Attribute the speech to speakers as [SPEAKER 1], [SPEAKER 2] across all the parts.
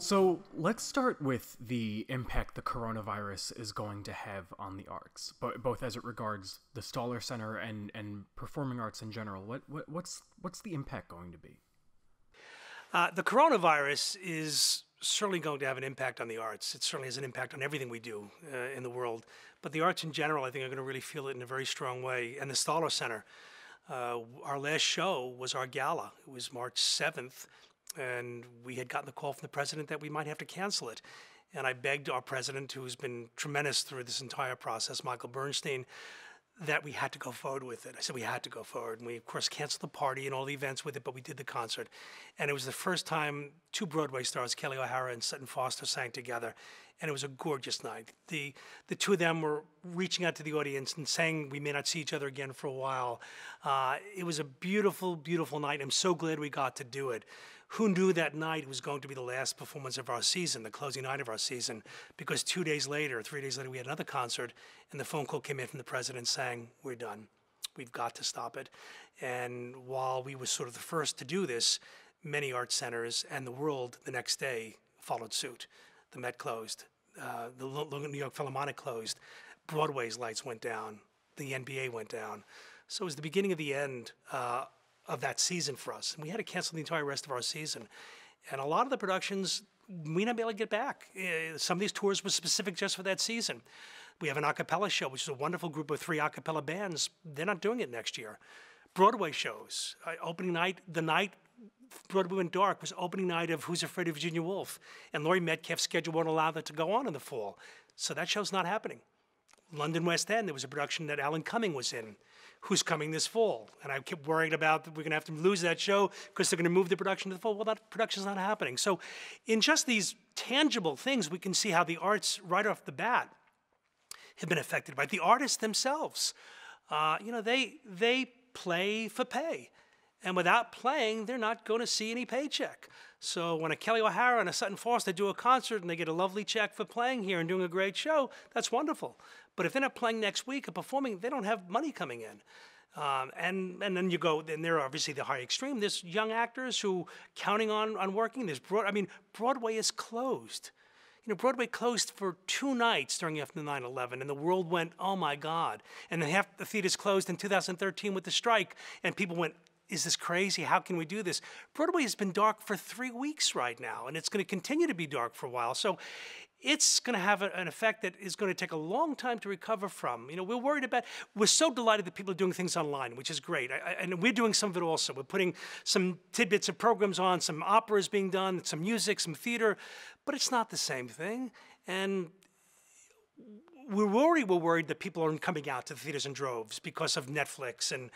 [SPEAKER 1] So let's start with the impact the coronavirus is going to have on the arts, both as it regards the Staller Center and performing arts in general. What's the impact going to be?
[SPEAKER 2] The coronavirus is certainly going to have an impact on the arts. It certainly has an impact on everything we do in the world. But the arts in general, I think, are going to really feel it in a very strong way. And the Staller Center, our last show was our gala. It was March 7th, and we had gotten the call from the president that we might have to cancel it. And I begged our president, who's been tremendous through this entire process, Michael Bernstein, that we had to go forward with it. I said we had to go forward. And we, of course, canceled the party and all the events with it, but we did the concert. And it was the first time two Broadway stars, Kelly O'Hara and Sutton Foster, sang together. And it was a gorgeous night. The two of them were reaching out to the audience and saying we may not see each other again for a while. It was a beautiful, beautiful night. I'm so glad we got to do it. Who knew that night was going to be the last performance of our season, the closing night of our season? Because 2 days later, 3 days later, we had another concert, and the phone call came in from the president saying, we're done. We've got to stop it. And while we were sort of the first to do this, many art centers and the world the next day followed suit. The Met closed. The New York Philharmonic closed. Broadway's lights went down. The NBA went down. So it was the beginning of the end of that season for us. And we had to cancel the entire rest of our season. And a lot of the productions, we not be able to get back. Some of these tours were specific just for that season. We have an a cappella show, which is a wonderful group of 3 a cappella bands. They're not doing it next year. Broadway shows, opening night, the night Broadway went dark was opening night of Who's Afraid of Virginia Woolf. And Laurie Metcalf's schedule won't allow that to go on in the fall. So that show's not happening. London West End, there was a production that Alan Cumming was in. Who's coming this fall? And I kept worrying about we're going to have to lose that show because they're going to move the production to the fall. Well, that production's not happening. So in just these tangible things, we can see how the arts right off the bat have been affected by it. The artists themselves, they play for pay. And without playing, they're not going to see any paycheck. So when a Kelly O'Hara and a Sutton Foster do a concert and they get a lovely check for playing here and doing a great show, that's wonderful. But if they're not playing next week or performing, they don't have money coming in. And then you go, and they're obviously the high extreme. There's young actors who counting on working. Broadway is closed. Broadway closed for 2 nights during after 9/11, and the world went, oh my God. And then half the theaters closed in 2013 with the strike, and people went, is this crazy? How can we do this? Broadway has been dark for 3 weeks right now, and it's going to continue to be dark for a while. So it's going to have an effect that is going to take a long time to recover from. We're so delighted that people are doing things online, which is great. And we're doing some of it also. We're putting some tidbits of programs on, some operas being done, some music, some theater, but it's not the same thing. And we're worried that people aren't coming out to the theaters in droves because of Netflix and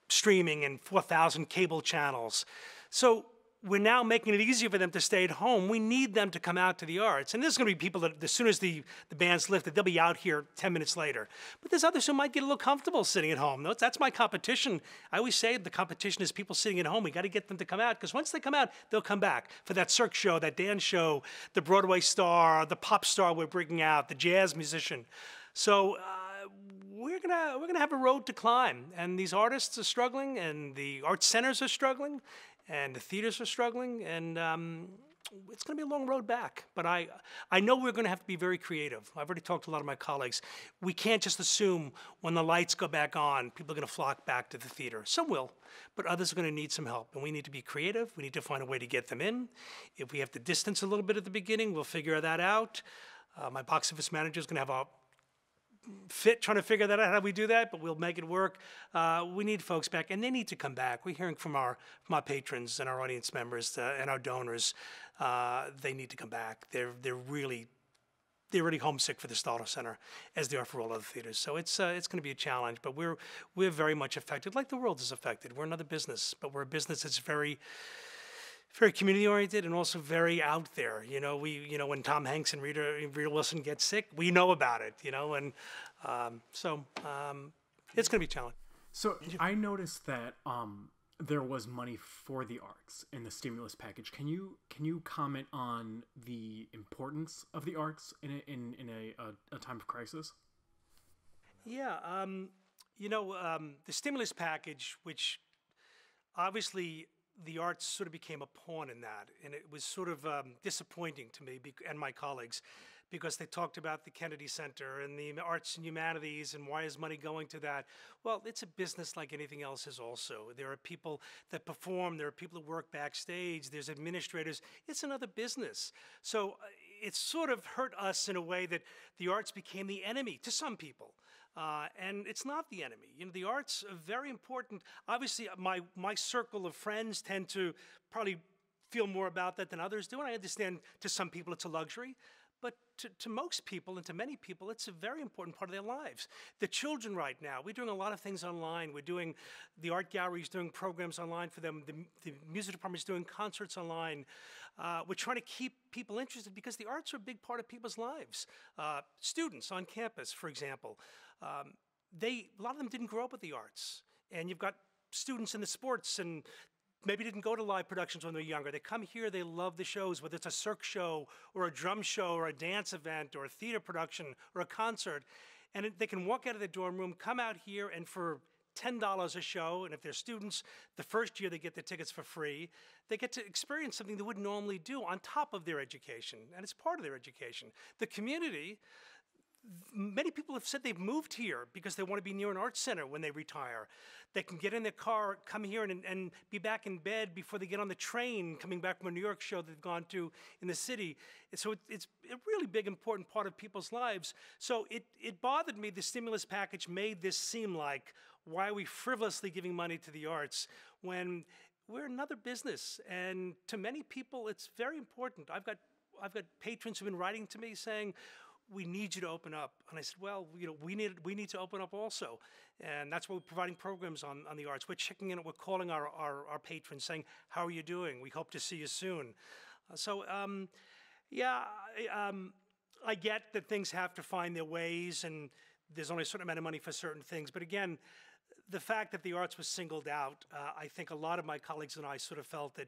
[SPEAKER 2] streaming and 4,000 cable channels. So we're now making it easier for them to stay at home. We need them to come out to the arts. And there's going to be people that as soon as the band's lifted, they'll be out here 10 minutes later. But there's others who might get a little comfortable sitting at home. That's my competition. I always say the competition is people sitting at home. We got to get them to come out, because once they come out, they'll come back for that Cirque show, that dance show, the Broadway star, the pop star we're bringing out, the jazz musician. So we're gonna have a road to climb, and these artists are struggling, and the art centers are struggling, and the theaters are struggling, and it's going to be a long road back. But I know we're going to have to be very creative. I've already talked to a lot of my colleagues. We can't just assume when the lights go back on, people are going to flock back to the theater. Some will, but others are going to need some help, and we need to be creative. We need to find a way to get them in. If we have to distance a little bit at the beginning, we'll figure that out. My box office manager is going to have a fit trying to figure that out, how we do that, but we'll make it work. We need folks back, and they need to come back. We're hearing from our patrons and our audience members and our donors. They need to come back. They're really homesick for the Staller Center, as they are for all other theaters. So it's going to be a challenge, but we're very much affected, like the world is affected. We're another business, but we're a business that's very community oriented and also very out there. When Tom Hanks and Rita Wilson get sick, we know about it. And it's going to be a challenge.
[SPEAKER 1] So I noticed that there was money for the arts in the stimulus package. Can you comment on the importance of the arts in a time of crisis?
[SPEAKER 2] Yeah, the stimulus package, which obviously the arts sort of became a pawn in that, and it was sort of disappointing to me and my colleagues, because they talked about the Kennedy Center and the arts and humanities and why is money going to that. Well, it's a business like anything else is also. There are people that perform, there are people who work backstage, there's administrators. It's another business. So it sort of hurt us in a way that the arts became the enemy to some people. And it's not the enemy. You know, the arts are very important. Obviously, my circle of friends tend to probably feel more about that than others do. And I understand to some people it's a luxury. But to most people and to many people, it's a very important part of their lives. The children right now, we're doing a lot of things online. We're doing, the art galleries doing programs online for them. The music department's doing concerts online. We're trying to keep people interested because the arts are a big part of people's lives. Students on campus, for example, a lot of them didn't grow up with the arts. And you've got students in the sports and maybe didn't go to live productions when they were younger. They come here, they love the shows, whether it's a cirque show or a drum show or a dance event or a theater production or a concert. And they can walk out of the dorm room, come out here, and for $10 a show, and if they're students, the first year they get the tickets for free, they get to experience something they wouldn't normally do on top of their education, and it's part of their education. The community, many people have said they've moved here because they want to be near an art center when they retire. They can get in their car, come here, and be back in bed before they get on the train coming back from a New York show they've gone to in the city. So it's a really big, important part of people's lives. So it bothered me the stimulus package made this seem like, why are we frivolously giving money to the arts when we're another business? And to many people, it's very important. I've got patrons who've been writing to me saying, we need you to open up. And I said, well, you know, we need to open up also. And that's why we're providing programs on the arts. We're checking in, we're calling our patrons saying, how are you doing? We hope to see you soon. I get that things have to find their ways and there's only a certain amount of money for certain things. But again, the fact that the arts was singled out, I think a lot of my colleagues and I sort of felt that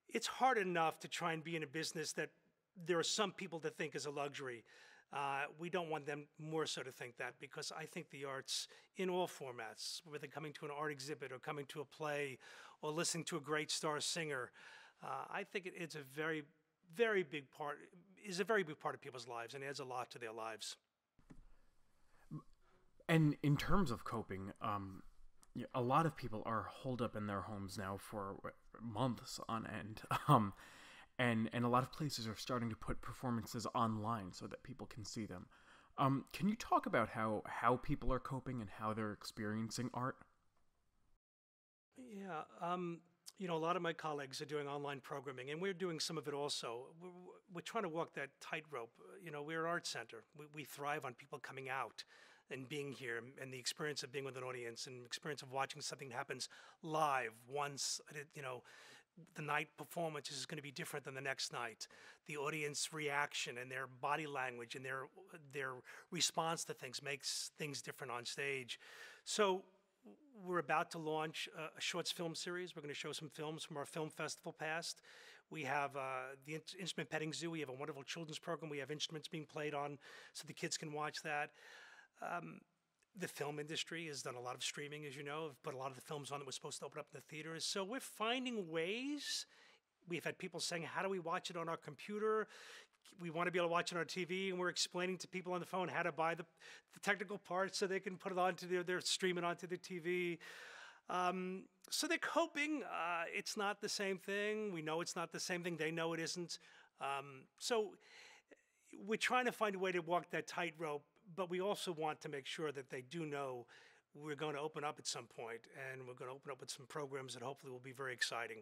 [SPEAKER 2] it's hard enough to try and be in a business that there are some people that think is a luxury. We don't want them more so to think that, because I think the arts in all formats, whether coming to an art exhibit or coming to a play or listening to a great star singer, I think it's a very, very big part, is a very big part of people's lives and adds a lot to their lives.
[SPEAKER 1] And in terms of coping, a lot of people are holed up in their homes now for months on end. And a lot of places are starting to put performances online so that people can see them. Can you talk about how people are coping and how they're experiencing art?
[SPEAKER 2] Yeah, you know, a lot of my colleagues are doing online programming, and we're doing some of it also. We're trying to walk that tightrope. You know, we're an art center. We thrive on people coming out and being here, and the experience of being with an audience, and experience of watching something that happens live once, you know, the night performance is going to be different than the next night. The audience reaction and their body language and their response to things makes things different on stage. So we're about to launch a shorts film series. We're going to show some films from our film festival past. We have the Instrument Petting Zoo. We have a wonderful children's program. We have instruments being played on so the kids can watch that. The film industry has done a lot of streaming, as you know, have put a lot of the films on that were supposed to open up in the theaters. So we're finding ways. We've had people saying, how do we watch it on our computer? We want to be able to watch it on our TV, and we're explaining to people on the phone how to buy the technical parts so they can put it onto their stream it onto the TV. So they're coping. It's not the same thing. We know it's not the same thing. They know it isn't. So we're trying to find a way to walk that tightrope, but we also want to make sure that they do know we're going to open up at some point, and we're going to open up with some programs that hopefully will be very exciting.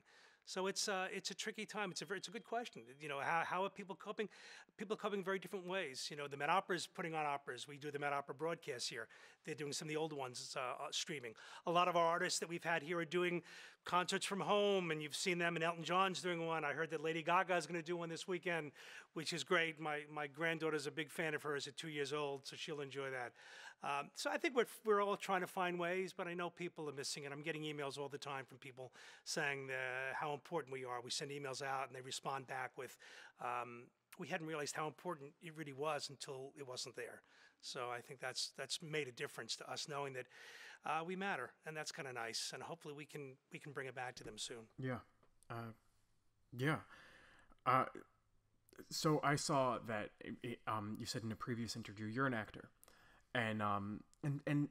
[SPEAKER 2] So it's a tricky time. It's a good question. You know, how are people coping? People are coping in very different ways. You know, the Met Opera is putting on operas. We do the Met Opera broadcasts here. They're doing some of the older ones streaming. A lot of our artists that we've had here are doing concerts from home, and you've seen them. And Elton John's doing one. I heard that Lady Gaga is going to do one this weekend, which is great. My granddaughter's a big fan of hers at 2 years old, so she'll enjoy that. So I think we're all trying to find ways, but I know people are missing it. I'm getting emails all the time from people saying how important we are. We send emails out, and they respond back with, we hadn't realized how important it really was until it wasn't there. So I think that's made a difference to us, knowing that we matter, and that's kind of nice. And hopefully we can bring it back to them soon.
[SPEAKER 1] Yeah. Uh, yeah. Uh, so I saw that you said in a previous interview you're an actor, and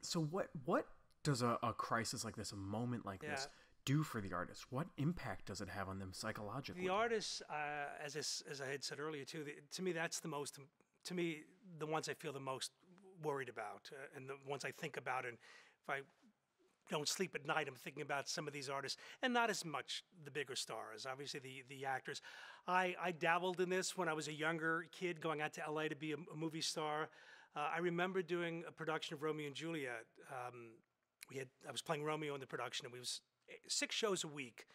[SPEAKER 1] so what does a crisis like this, a moment like
[SPEAKER 2] Yeah.
[SPEAKER 1] this, do for the artist? What impact does it have on them psychologically?
[SPEAKER 2] The artists, as I had said earlier too, to me that's the most, to me the ones I feel the most worried about, and the ones I think about, and if I don't sleep at night, I'm thinking about some of these artists, and not as much the bigger stars. Obviously, the actors. I dabbled in this when I was a younger kid, going out to LA to be a movie star. I remember doing a production of Romeo and Juliet. I was playing Romeo in the production, and we was 6 shows a week,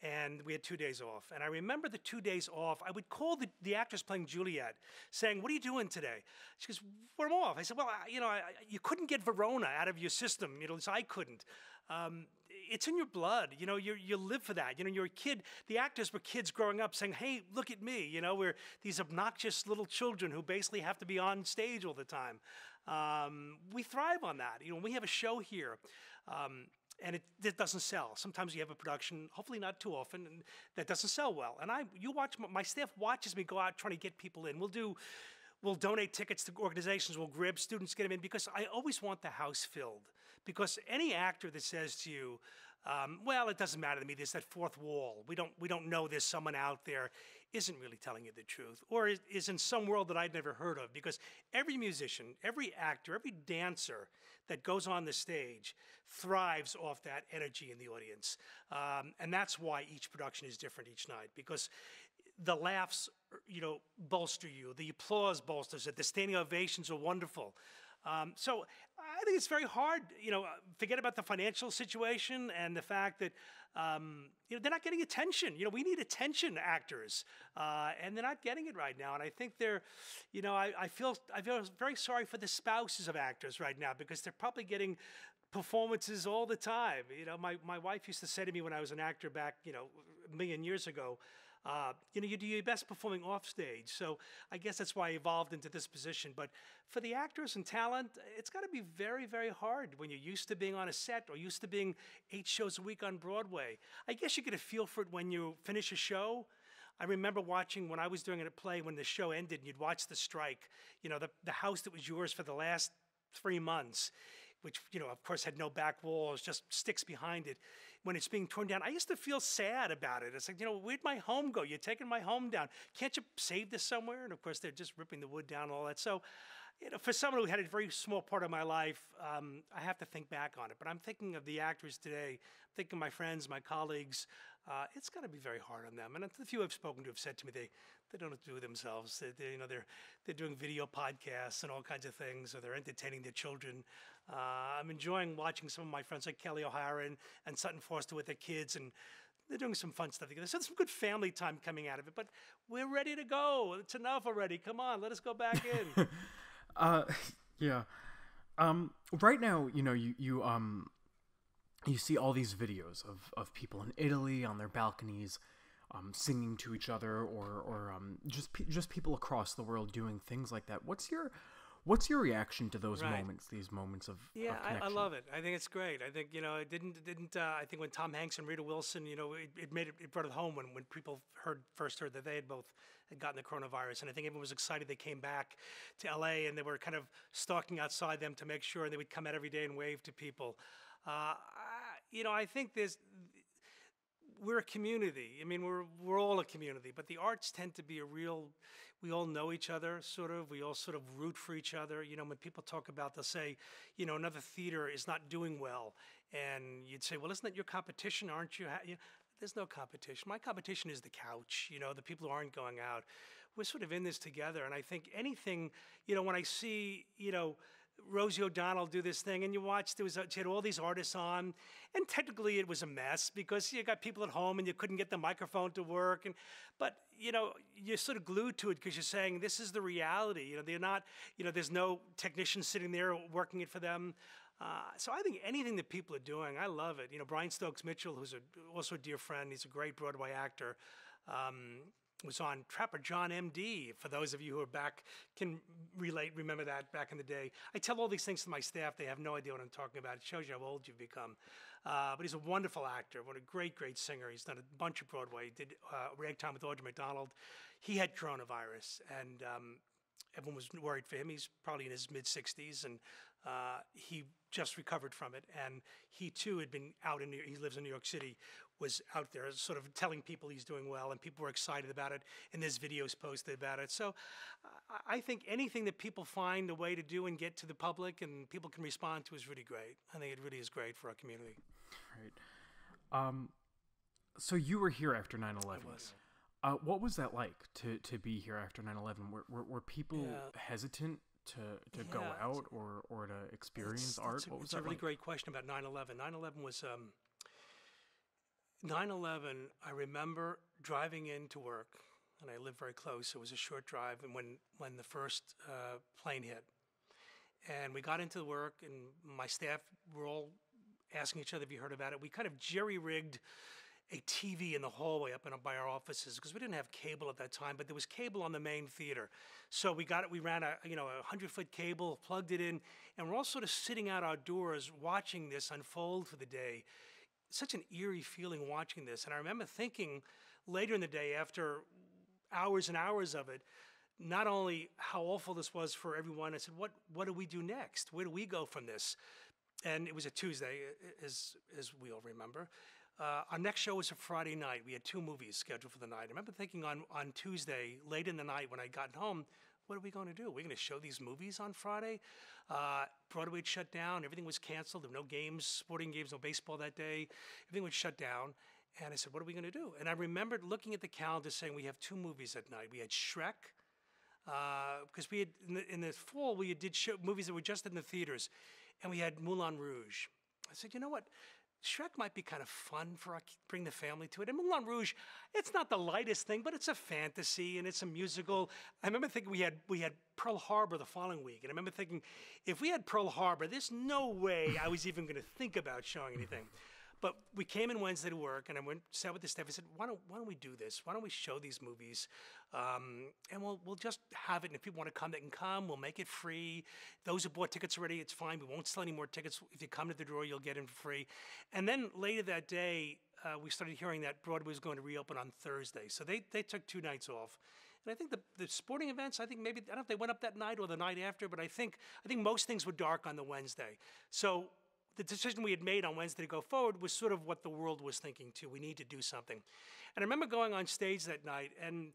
[SPEAKER 2] and we had 2 days off. And I remember the 2 days off, I would call the actress playing Juliet, saying, "What are you doing today?" She goes, "Well, I'm off." I said, "Well, you couldn't get Verona out of your system, so I couldn't. It's in your blood, you live for that. You're a kid. The actors were kids growing up saying, 'Hey, look at me.' We're these obnoxious little children who basically have to be on stage all the time. We thrive on that. We have a show here. And it doesn't sell. Sometimes you have a production, hopefully not too often, and that doesn't sell well. And you watch, my staff watches me go out trying to get people in. We'll donate tickets to organizations. We'll grab students, get them in, because I always want the house filled. Because any actor that says to you, well, it doesn't matter to me, there's that fourth wall, we don't know there's someone out there, isn't really telling you the truth, or is in some world that I'd never heard of. Because every musician, every actor, every dancer that goes on the stage thrives off that energy in the audience. And that's why each production is different each night, because the laughs, bolster you, the applause bolsters it, the standing ovations are wonderful. So I think it's very hard, forget about the financial situation and the fact that, they're not getting attention. We need attention, actors, and they're not getting it right now. And I think I feel very sorry for the spouses of actors right now, because they're probably getting performances all the time. My wife used to say to me when I was an actor back, a million years ago, you do your best performing off stage. So I guess that's why I evolved into this position. But for the actors and talent, it's got to be very, very hard when you're used to being on a set or used to being 8 shows a week on Broadway. I guess you get a feel for it when you finish a show. I remember watching when I was doing it at play, when the show ended and you'd watch the strike, the house that was yours for the last 3 months, which, of course had no back walls, just sticks behind it. When it's being torn down, I used to feel sad about it. It's like, where'd my home go? You're taking my home down. Can't you save this somewhere? And of course, they're just ripping the wood down and all that. So, for someone who had a very small part of my life, I have to think back on it. But I'm thinking of the actors today. I'm thinking of my friends, my colleagues. It's got to be very hard on them. And the few I've spoken to have said to me they don't do it themselves. They're doing video podcasts and all kinds of things, or they're entertaining their children. I'm enjoying watching some of my friends like Kelly O'Hara and Sutton Foster with their kids, and they're doing some fun stuff together. So there's some good family time coming out of it. But we're ready to go. It's enough already. Come on, let us go back in.
[SPEAKER 1] Yeah. Right now, you see all these videos of people in Italy on their balconies, singing to each other, or just people across the world doing things like that. What's your reaction to those moments? These moments of connection?
[SPEAKER 2] I love it. I think it's great. I think it didn't. I think when Tom Hanks and Rita Wilson, it brought it home when people first heard that they had both had gotten the coronavirus, and I think everyone was excited. They came back to LA and they were kind of stalking outside them to make sure, and they would come out every day and wave to people. I think we're a community. I mean, we're all a community, but the arts tend to be we all know each other, sort of. We all sort of root for each other. When people talk about, they'll say, another theater is not doing well. And you'd say, well, isn't that your competition? Aren't you? There's no competition. My competition is the couch, the people who aren't going out. We're sort of in this together. And I think anything, when I see, Rosie O'Donnell do this thing, and you watch, she had all these artists on, and technically it was a mess because you got people at home and you couldn't get the microphone to work, but you're sort of glued to it because you're saying this is the reality. They're not, there's no technician sitting there working it for them. So I think anything that people are doing, I love it. Brian Stokes Mitchell, who's also a dear friend, he's a great Broadway actor. was on Trapper John MD. For those of you who are back, can remember that back in the day. I tell all these things to my staff. They have no idea what I'm talking about. It shows you how old you've become. But he's a wonderful actor. What a great, great singer. He's done a bunch of Broadway. He did Ragtime with Audrey McDonald. He had coronavirus, and everyone was worried for him. He's probably in his mid-60s, and he just recovered from it. And he, too, had been out in he lives in New York City, was out there sort of telling people he's doing well, and people were excited about it, and there's videos posted about it. So I think anything that people find a way to do and get to the public and people can respond to is really great. I think it really is great for our community.
[SPEAKER 1] Right. So you were here after 9/11.
[SPEAKER 2] I was.
[SPEAKER 1] What was that like to be here after 9/11? Were people hesitant to go out or to experience art? What was that
[SPEAKER 2] It's a really
[SPEAKER 1] like?
[SPEAKER 2] great question about 9/11. 9/11 was 9/11. I remember driving into work, and I lived very close. It was a short drive, and when the first plane hit, and we got into the work, and my staff were all asking each other, "Have you heard about it?" We kind of jerry-rigged a TV in the hallway up by our offices because we didn't have cable at that time, but there was cable on the main theater. So we got it. We ran a 100-foot cable, plugged it in, and we're all sort of sitting out our doors watching this unfold for the day. Such an eerie feeling watching this. And I remember thinking later in the day, after hours and hours of it, not only how awful this was for everyone, I said, what do we do next? Where do we go from this? And it was a Tuesday, as we all remember. Our next show was a Friday night. We had 2 movies scheduled for the night. I remember thinking on Tuesday, late in the night when I got home, what are we going to do? We're going to show these movies on Friday? Broadway had shut down. Everything was canceled. There were no games, sporting games, no baseball that day. Everything was shut down. And I said, what are we going to do? And I remembered looking at the calendar saying we have 2 movies that night. We had Shrek, because we had in the fall we did movies that were just in the theaters, and we had Moulin Rouge. I said, you know what? Shrek might be kind of fun for bring the family to it. And Moulin Rouge, it's not the lightest thing, but it's a fantasy and it's a musical. I remember thinking we had Pearl Harbor the following week, and I remember thinking, if we had Pearl Harbor, there's no way I was even going to think about showing anything. But we came in Wednesday to work, and I sat with the staff. I said, why don't we do this? Why don't we show these movies? And we'll just have it. And if people want to come, they can come. We'll make it free. Those who bought tickets already, it's fine. We won't sell any more tickets. If you come to the door, you'll get in for free. And then later that day, we started hearing that Broadway was going to reopen on Thursday. So they took 2 nights off. And I think the sporting events, I think maybe, I don't know if they went up that night or the night after, but I think most things were dark on the Wednesday. So the decision we had made on Wednesday to go forward was sort of what the world was thinking too. We need to do something. And I remember going on stage that night, and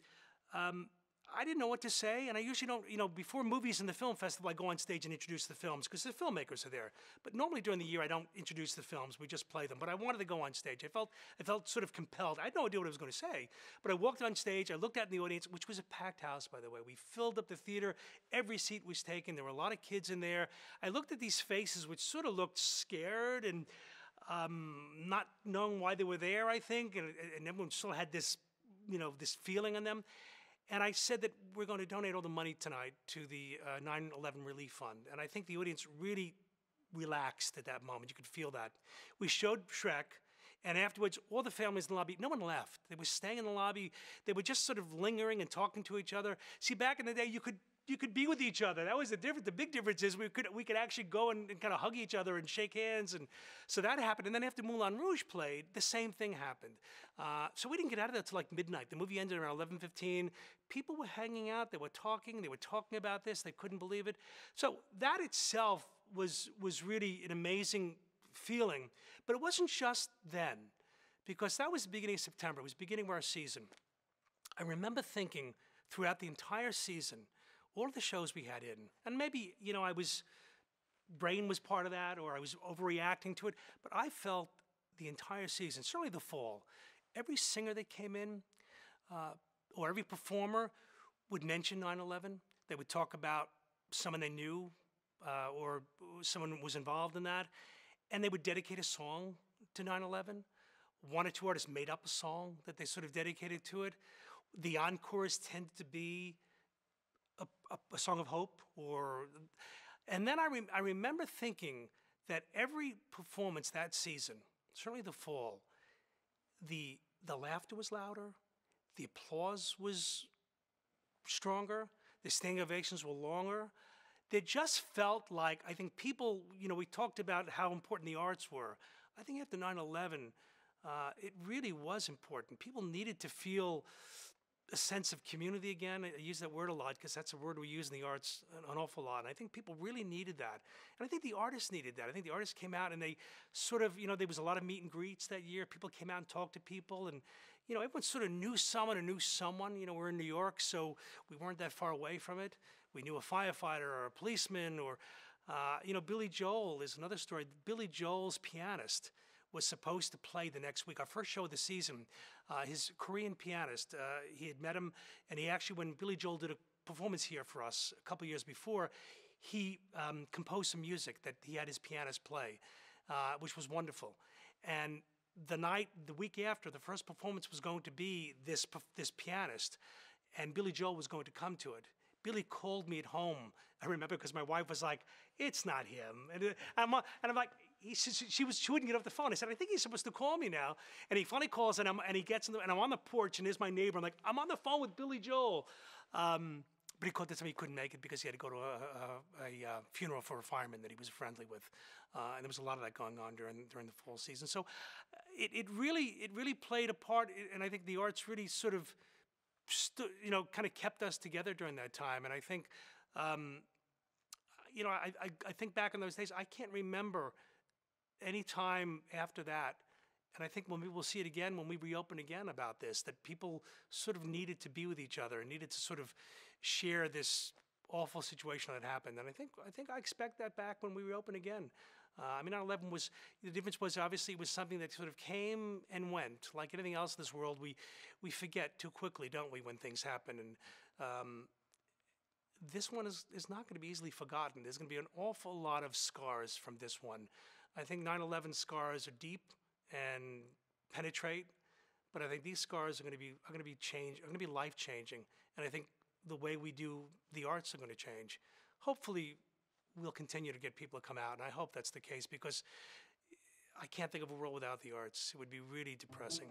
[SPEAKER 2] I didn't know what to say. And I usually don't, before movies in the film festival, I go on stage and introduce the films because the filmmakers are there. But normally during the year, I don't introduce the films. We just play them. But I wanted to go on stage. I felt sort of compelled. I had no idea what I was going to say. But I walked on stage. I looked out in the audience, which was a packed house, by the way. We filled up the theater. Every seat was taken. There were a lot of kids in there. I looked at these faces, which sort of looked scared and not knowing why they were there, I think. And everyone still had this, this feeling on them. And I said that we're going to donate all the money tonight to the 9/11 Relief Fund. And I think the audience really relaxed at that moment. You could feel that. We showed Shrek, and afterwards, all the families in the lobby, no one left. They were staying in the lobby. They were just sort of lingering and talking to each other. See, back in the day, you could be with each other. That was the difference. The big difference is we could actually go and kind of hug each other and shake hands, and so that happened. And then after Moulin Rouge played, the same thing happened. So we didn't get out of there till like midnight. The movie ended around 11:15. People were hanging out. They were talking. They were talking about this. They couldn't believe it. So that itself was really an amazing feeling. But it wasn't just then, because that was the beginning of September. It was the beginning of our season. I remember thinking throughout the entire season, all of the shows we had in, and maybe, brain was part of that, or I was overreacting to it, but I felt the entire season, certainly the fall, every singer that came in, or every performer would mention 9/11. They would talk about someone they knew, or someone was involved in that, and they would dedicate a song to 9/11. 1 or 2 artists made up a song that they sort of dedicated to it. The encores tended to be a song of hope, and then I remember thinking that every performance that season, certainly the fall, the laughter was louder, The applause was stronger. The standing ovations were longer. They just felt like, I think people, we talked about how important the arts were. I think after 9/11, it really was important. People needed to feel a sense of community again. I use that word a lot because that's a word we use in the arts an awful lot. And I think people really needed that. And I think the artists needed that. I think the artists came out and they sort of, there was a lot of meet and greets that year. People came out and talked to people. And, everyone sort of knew someone or knew someone. We're in New York, so we weren't that far away from it. We knew a firefighter or a policeman or, Billy Joel is another story. Billy Joel's pianist was supposed to play the next week. Our first show of the season, his Korean pianist, he had met him, and he actually, when Billy Joel did a performance here for us a couple years before, he composed some music that he had his pianist play, which was wonderful. And the week after, the first performance was going to be this pianist, and Billy Joel was going to come to it. Billy called me at home, I remember, because my wife was like, "It's not him." And I'm like, she wouldn't get off the phone. I said, "I think he's supposed to call me now." And he finally calls, and he gets and I'm on the porch, and there's my neighbor. I'm like, "I'm on the phone with Billy Joel." But he called this time he couldn't make it because he had to go to a funeral for a fireman that he was friendly with. And there was a lot of that going on during the fall season. So it really played a part, and I think the arts really sort of kind of kept us together during that time. And I think, I think back in those days, I can't remember any time after that. And I think when we will see it again, when we reopen again about this, that people sort of needed to be with each other and needed to sort of share this awful situation that happened. And I expect that back when we reopen again. 9/11 was, the difference was obviously it was something that sort of came and went. Like anything else in this world, we forget too quickly, don't we, when things happen. And this one is not going to be easily forgotten. There's going to be an awful lot of scars from this one. I think 9/11 scars are deep and penetrate, but I think these scars are going to be life changing. And I think the way we do the arts are going to change. Hopefully, we'll continue to get people to come out, and I hope that's the case because I can't think of a world without the arts. It would be really depressing.